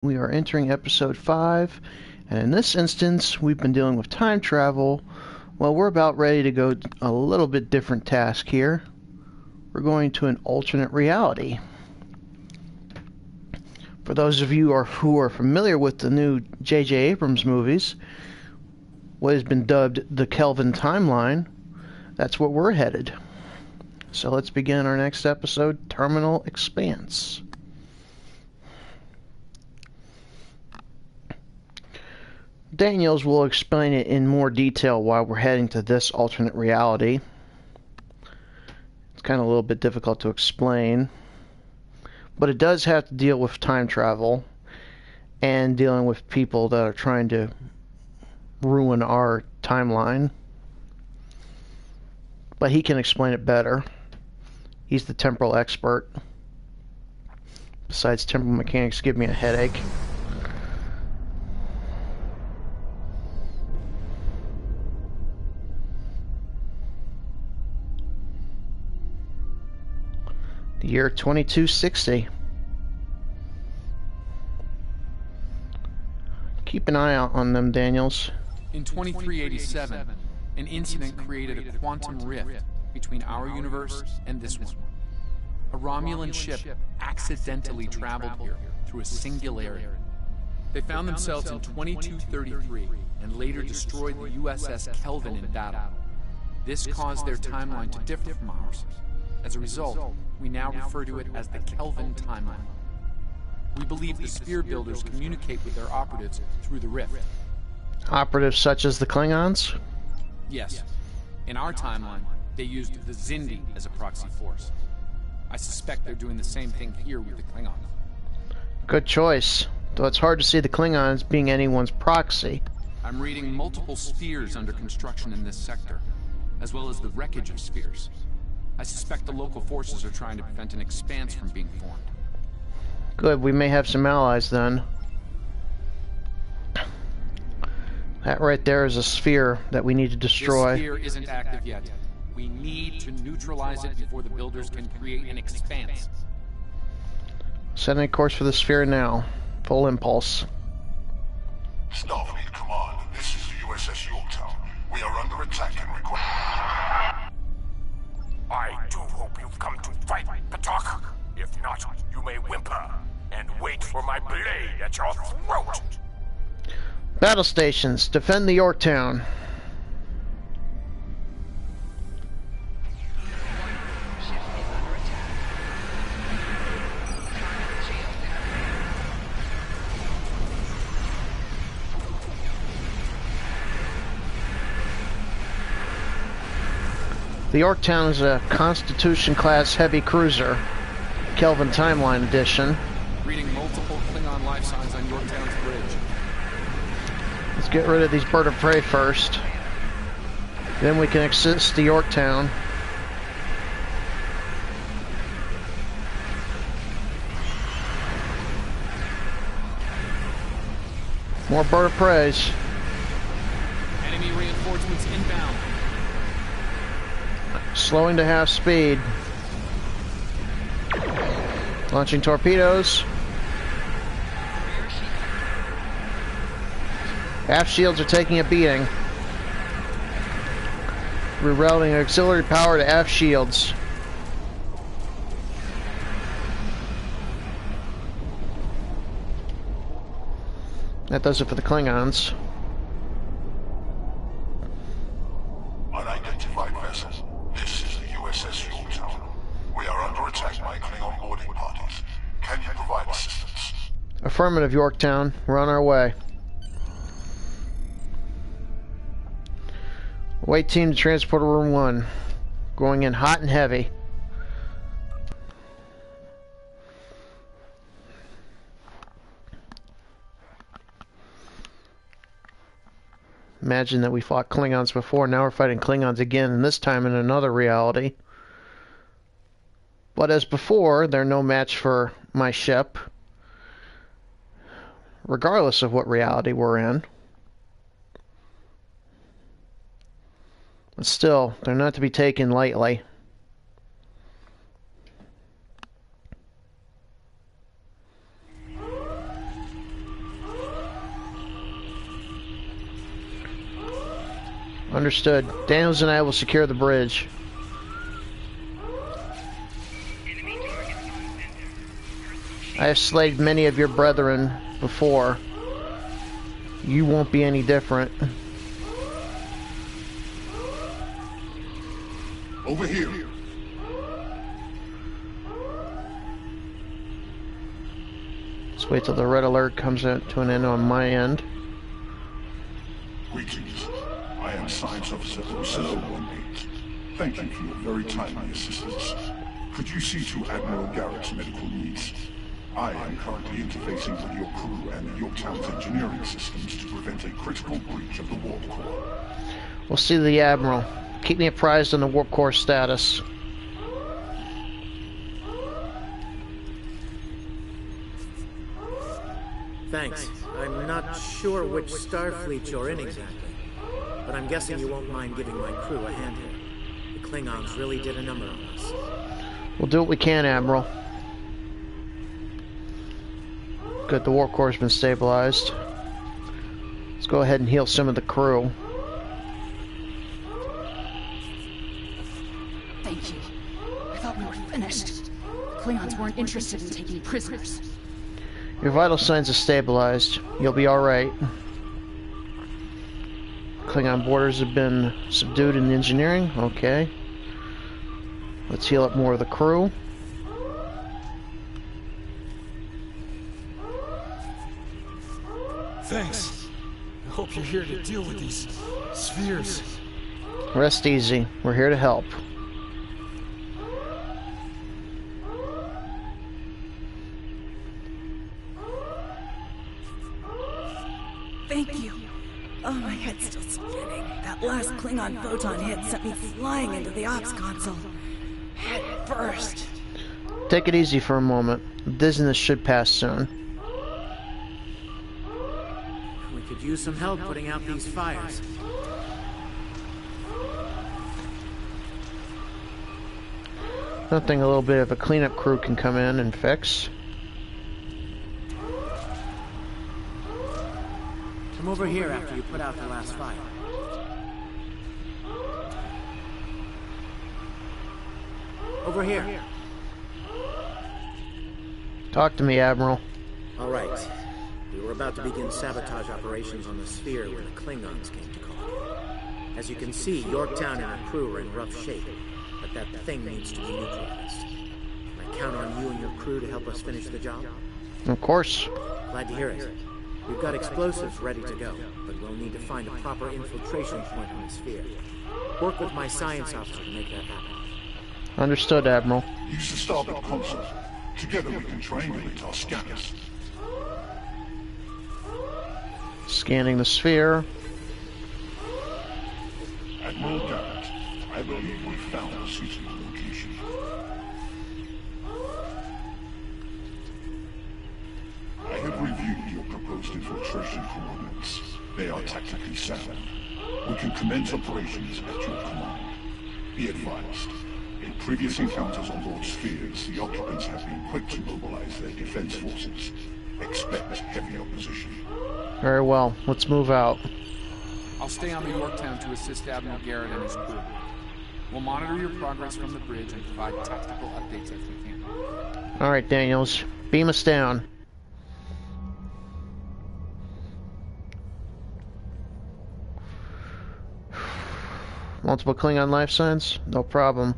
We are entering episode 5, and in this instance, we've been dealing with time travel. Well, we're about ready to go a little bit different task here. We're going to an alternate reality. For those of you who are familiar with the new J.J. Abrams movies, what has been dubbed the Kelvin timeline, that's where we're headed. So let's begin our next episode, Terminal Expanse. Daniels will explain it in more detail why we're heading to this alternate reality. It's kind of a little bit difficult to explain, but it does have to deal with time travel and dealing with people that are trying to ruin our timeline. But he can explain it better. He's the temporal expert. Besides, temporal mechanics give me a headache. The year 2260. Keep an eye out on them, Daniels. In 2387, an incident created a quantum rift between our universe and this one. A Romulan ship accidentally traveled here through a singularity. They found themselves in 2233 and later destroyed the USS Kelvin in battle. This caused their timeline to differ from ours. As a result, we now refer to it as the Kelvin timeline. We believe the Sphere Builders communicate with their operatives through the rift. Operatives such as the Klingons? Yes. In our timeline, they used the Xindi as a proxy force. I suspect they're doing the same thing here with the Klingons. Good choice, though it's hard to see the Klingons being anyone's proxy. I'm reading multiple spheres under construction in this sector, as well as the wreckage of spheres. I suspect the local forces are trying to prevent an expanse from being formed. Good, we may have some allies then. That right there is a sphere that we need to destroy. This sphere isn't active yet. We need to neutralize it before the builders can create an expanse. Setting a course for the sphere now. Full impulse. Starfleet Command, this is the USS Yorktown. We are under attack and require... I do hope you've come to fight, Patak. If not, you may whimper and wait for my blade at your throat. Battle stations, defend the Yorktown. The Yorktown is a Constitution-class heavy cruiser, Kelvin Timeline Edition. Reading multiple Klingon life signs on Yorktown's bridge. Let's get rid of these bird of prey first. Then we can assist the Yorktown. More bird of preys. Enemy reinforcements inbound. Slowing to half speed. Launching torpedoes. Aft shields are taking a beating. Rerouting auxiliary power to aft shields. That does it for the Klingons. Unidentified vessel. This is the USS Yorktown. We are under attack by Klingon boarding parties. Can you provide assistance? Affirmative, Yorktown. We're on our way. Wait team to transporter room 1. Going in hot and heavy. Imagine that we fought Klingons before, now we're fighting Klingons again, and this time in another reality. But as before, they're no match for my ship, regardless of what reality we're in. But still, they're not to be taken lightly. Understood. Daniels and I will secure the bridge. I have slayed many of your brethren before. You won't be any different. Over here. Let's wait till the red alert comes to an end on my end. Greetings. I am Science Officer 0718. Thank you for your very timely assistance. Could you see to Admiral Garrett's medical needs? I am currently interfacing with your crew and Yorktown's engineering systems to prevent a critical breach of the warp core. We'll see the Admiral. Keep me apprised on the warp core status. Thanks. I'm not sure which Starfleet you're in exactly, but I'm guessing you won't mind giving my crew a hand here. The Klingons really did a number on us. We'll do what we can, Admiral. Good, the warp core's been stabilized. Let's go ahead and heal some of the crew. Thank you. I thought we were finished. The Klingons weren't interested in taking prisoners. Your vital signs are stabilized. You'll be alright. Klingon borders have been subdued in engineering. Okay. Let's heal up more of the crew. Thanks. I hope you're here to deal with these spheres. Rest easy. We're here to help. Thank you. Oh, my head's still spinning. That last Klingon photon hit sent me flying into the ops console. Head first. Take it easy for a moment. Dizziness should pass soon. We could use some help putting out these fires. Nothing a little bit of a cleanup crew can come in and fix. Come over here after you put out the last fire. Over here. Talk to me, Admiral. All right. We were about to begin sabotage operations on the sphere when the Klingons came to call. As you can see, Yorktown and her crew are in rough shape, but that thing needs to be neutralized. Can I count on you and your crew to help us finish the job? Of course. Glad to hear it. We've got explosives ready to go, but we'll need to find a proper infiltration point on the sphere. Work with my science officer to make that happen. Understood, Admiral. Use the starboard console. Together we can triangulate our scanners. Scanning the sphere. Admiral Garrett, I believe we've found a suitable location. I have reviewed your proposed infiltration coordinates. They are tactically sound. We can commence operations at your command. Be advised, in previous encounters on board spheres, the occupants have been quick to mobilize their defense forces. Expect heavy opposition. Very well. Let's move out. I'll stay on the Yorktown to assist Admiral Garrett and his crew. We'll monitor your progress from the bridge and provide tactical updates as we can. Alright, Daniels. Beam us down. Multiple Klingon life signs? No problem.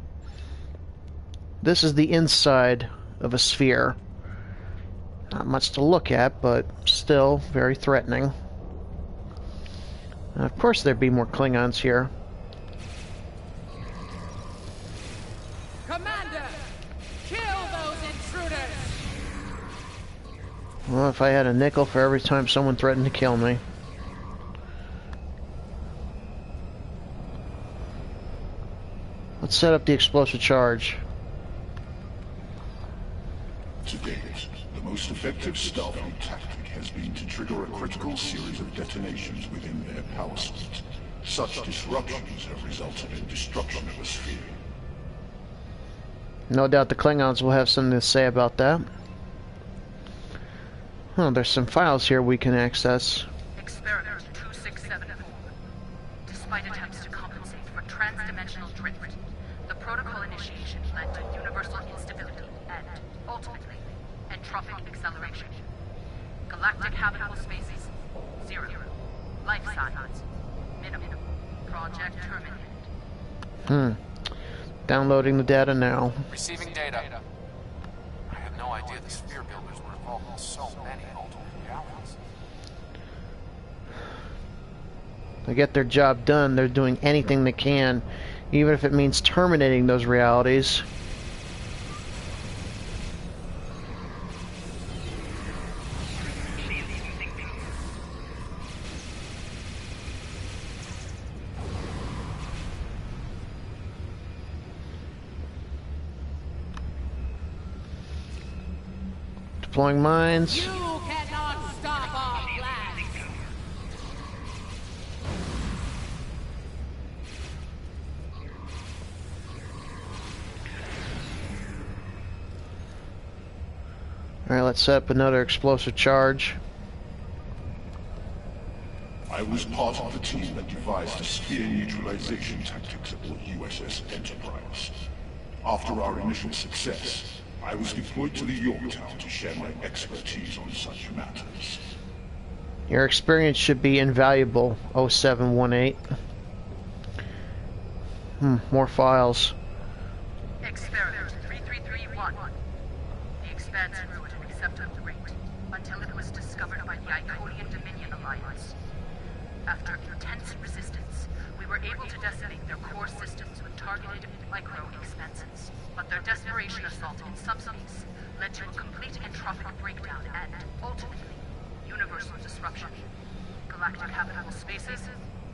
This is the inside of a sphere. Not much to look at, but still very threatening. Of course there'd be more Klingons here. Commander! Kill those intruders! Well, if I had a nickel for every time someone threatened to kill me. Let's set up the explosive charge. To date, the most effective Starfleet tactic has been to trigger a critical series of detonations within their power suite. Such disruptions have resulted in destruction of the sphere. No doubt the Klingons will have something to say about that. Oh, there's some files here we can access. Experiment 2674. Despite attempts to Protocol initiation led to universal instability and, ultimately, entrophic acceleration. Galactic habitable spaces, 0. Life signs, minimum. Project terminated. Downloading the data now. Receiving data. I had no idea the sphere builders were involved in so many alternate realities. They get their job done, they're doing anything they can, even if it means terminating those realities. Deploying mines. You cannot stop our plan. Alright, let's set up another explosive charge. I was part of the team that devised the sphere neutralization tactics aboard USS Enterprise. After our initial success, I was deployed to the Yorktown to share my expertise on such matters. Your experience should be invaluable, 0718. More files. Experiment 3331. The expanse grew at an acceptable rate until it was discovered by the Iconian Dominion Alliance. After intense resistance, we were able to decimate their core systems with targeted micro-expansions. But their desperation assault in subspace led to a complete entrophic breakdown and, ultimately, universal disruption. Galactic habitable spaces,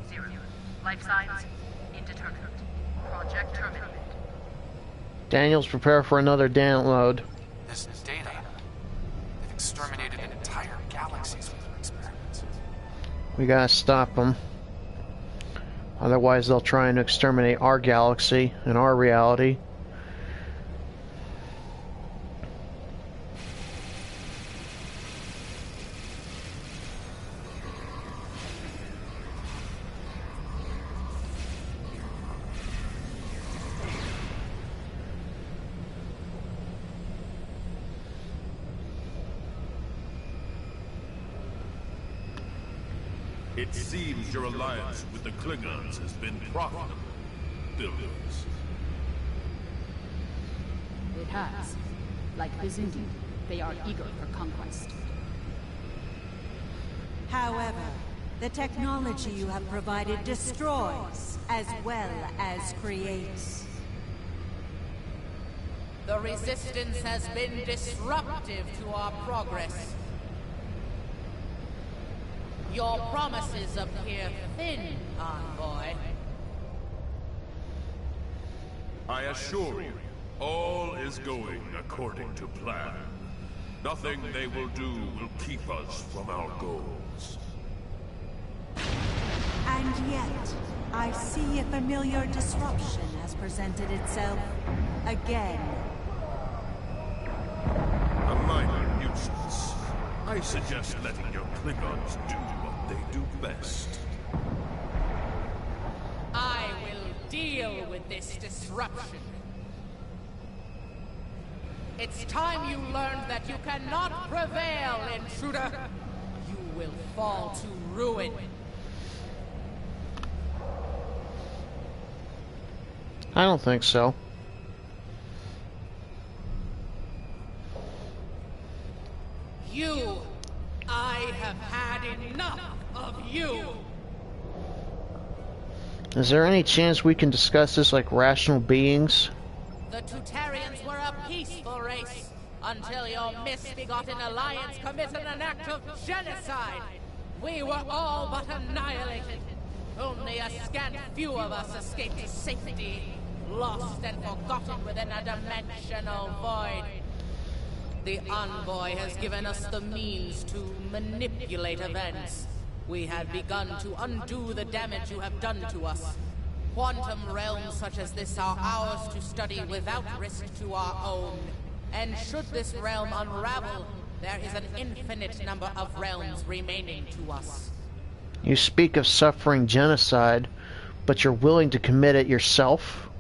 0. Life signs, indeterminate. Project terminated. Daniels, prepare for another download. This data. They've exterminated entire galaxies with their experiments. We gotta stop them. Otherwise, they'll try and exterminate our galaxy and our reality. It seems your alliance with the Klingons has been profitable, builders. It has. Like Vizindu, they are eager for conquest. However, the technology you have provided destroys as well as creates. The Resistance has been disruptive to our progress. Your promises appear thin, Envoy. I assure you, all is going according to plan. Nothing they will do will keep us from our goals. And yet, I see a familiar disruption has presented itself again. A minor nuisance. I suggest letting your Klingons do what they do best. I will deal with this disruption. It's time you learned that you cannot prevail, intruder. You will fall to ruin. I don't think so. You! I have had enough of you! Is there any chance we can discuss this like rational beings? The Tutarians were a peaceful race until your misbegotten alliance committed an act of genocide. We were all but annihilated. Only a scant few of us escaped to safety, lost and forgotten within a dimensional void. The Envoy has given us the means to manipulate events. We had begun to undo the damage you have done to us. Quantum realms such as this are ours to study without risk to our own. And should this realm unravel, there is an infinite number of realms remaining to us. You speak of suffering genocide, but you're willing to commit it yourself?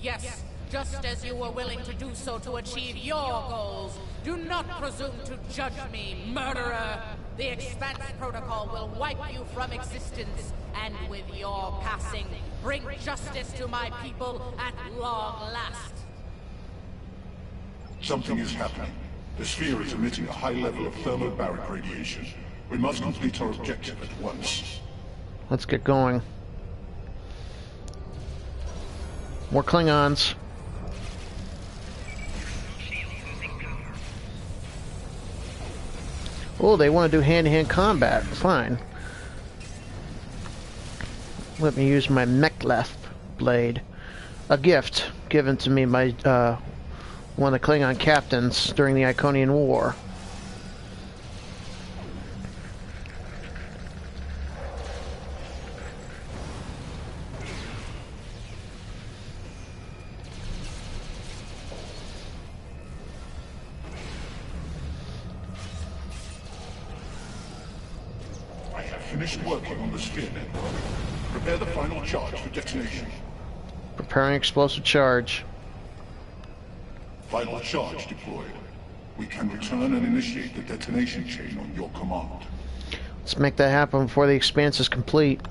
Yes, just as you were willing to do so to achieve your goals. Do not presume to judge me, murderer! The Expanse Protocol will wipe you from existence, and with your passing, bring justice to my people at long last. Something is happening. The sphere is emitting a high level of thermobaric radiation. We must complete our objective at once. Let's get going. More Klingons. Oh, they want to do hand-to-hand combat. Fine. Let me use my Mek'leth blade. A gift given to me by one of the Klingon captains during the Iconian War. Finished working on the sphere network. Prepare the final charge for detonation. Preparing explosive charge. Final charge deployed. We can return and initiate the detonation chain on your command. Let's make that happen before the expanse is complete.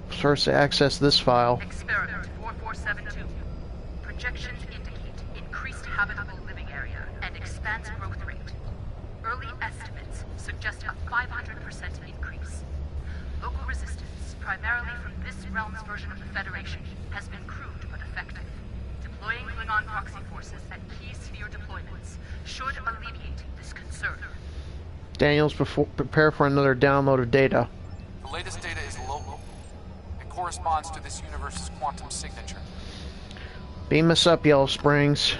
First, to access this file. Experiment 4472. Projections indicate increased habitable living area and expanse growth rate. Early estimates suggest a 500% increase. Local resistance, primarily from this realm's version of the Federation, has been crude but effective. Deploying Klingon proxy forces at key sphere deployments should alleviate this concern. Daniels, prepare for another download of data. The latest data is local. It corresponds to this universe's quantum signature. Beam us up, Yellow Springs.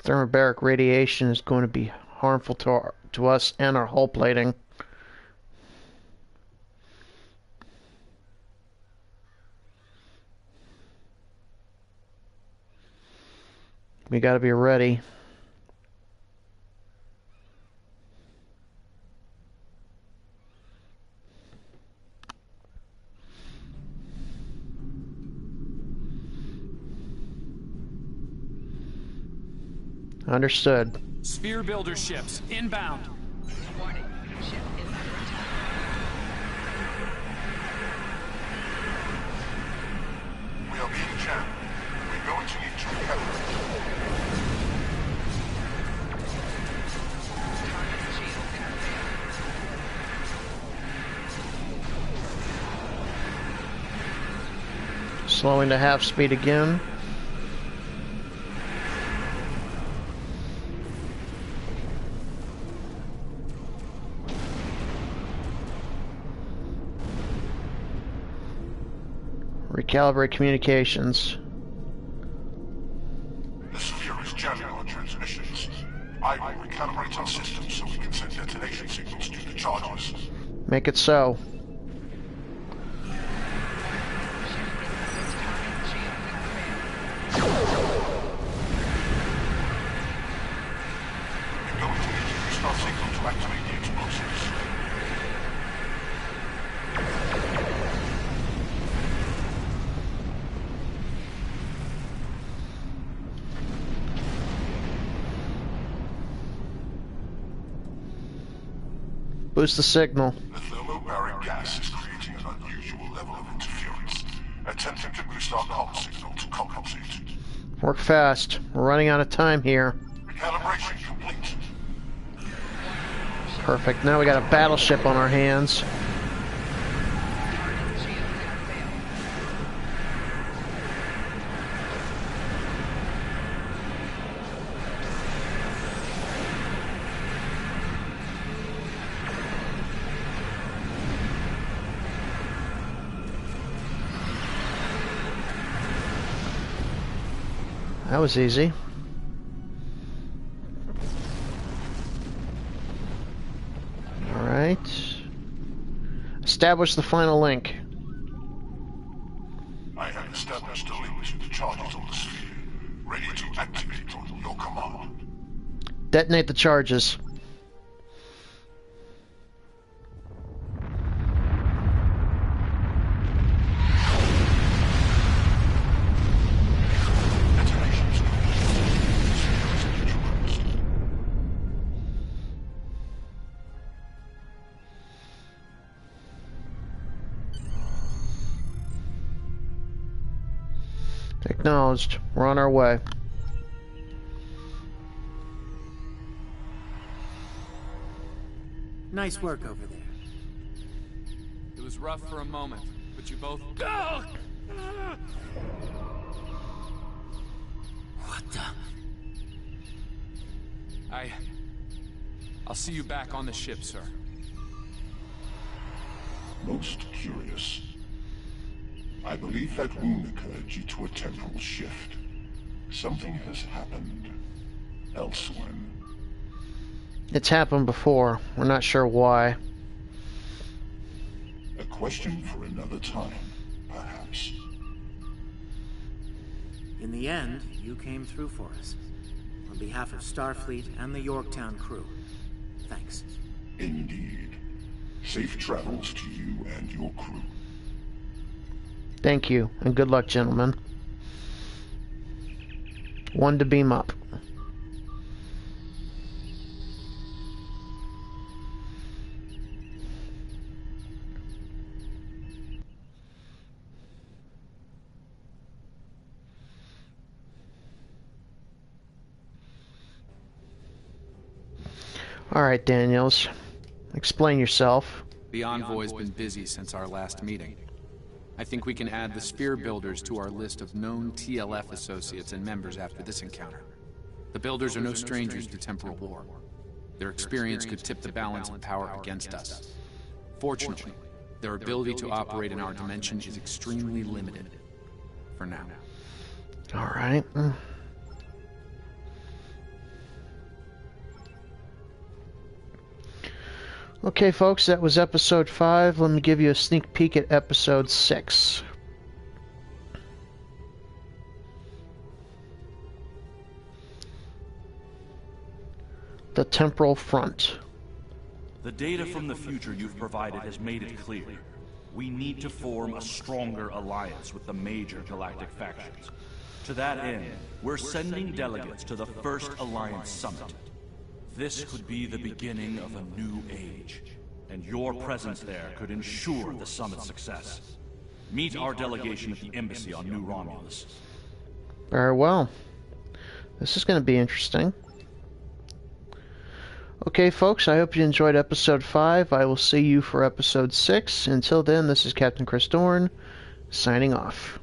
Thermobaric radiation is going to be harmful to us and our hull plating. We got to be ready. Understood. Sphere builder ships inbound. Warning, ship is under attack. We are being jammed. We're going to need to recalibrate. Target shield interfailed. Slowing to half speed again. Recalibrate communications. The sphere is jamming our transmissions. I will recalibrate our systems so we can send detonation signals to the charges. Make it so. We're going to need to use our signal to activate the explosives. Boost the signal. The thermobaric gas is creating an unusual level of interference. Attempting to boost our comm signal to compensate. Work fast. We're running out of time here. Recalibration complete. Perfect. Now we got a battleship on our hands. That was easy. Alright. Establish the final link. I have established a link to the charges on the sphere, ready to activate on your command. Detonate the charges. Acknowledged. We're on our way. Nice work over there. It was rough for a moment, but you both... What the... I'll see you back on the ship, sir. Most curious. I believe that wound occurred due to a temporal shift. Something has happened elsewhere. It's happened before. We're not sure why. A question for another time, perhaps. In the end, you came through for us. On behalf of Starfleet and the Yorktown crew. Thanks. Indeed. Safe travels to you and your crew. Thank you, and good luck, gentlemen. One to beam up. Alright, Daniels. Explain yourself. The Envoy's been busy since our last meeting. I think we can add the Sphere Builders to our list of known TLF associates and members after this encounter. The Builders are no strangers to temporal war. Their experience could tip the balance of power against us. Fortunately, their ability to operate in our dimension is extremely limited. For now. Alright. Okay, folks, that was episode 5. Let me give you a sneak peek at episode 6. The Temporal Front. The data from the future you've provided has made it clear. We need to form a stronger alliance with the major galactic factions. To that end, we're sending delegates to the First Alliance Summit. This could be the beginning of a new age, and your presence there could ensure the summit's success. Meet our delegation at the embassy on New Romulus. Very well. This is going to be interesting. Okay, folks, I hope you enjoyed episode 5. I will see you for episode 6. Until then, this is Captain Chris Dorn, signing off.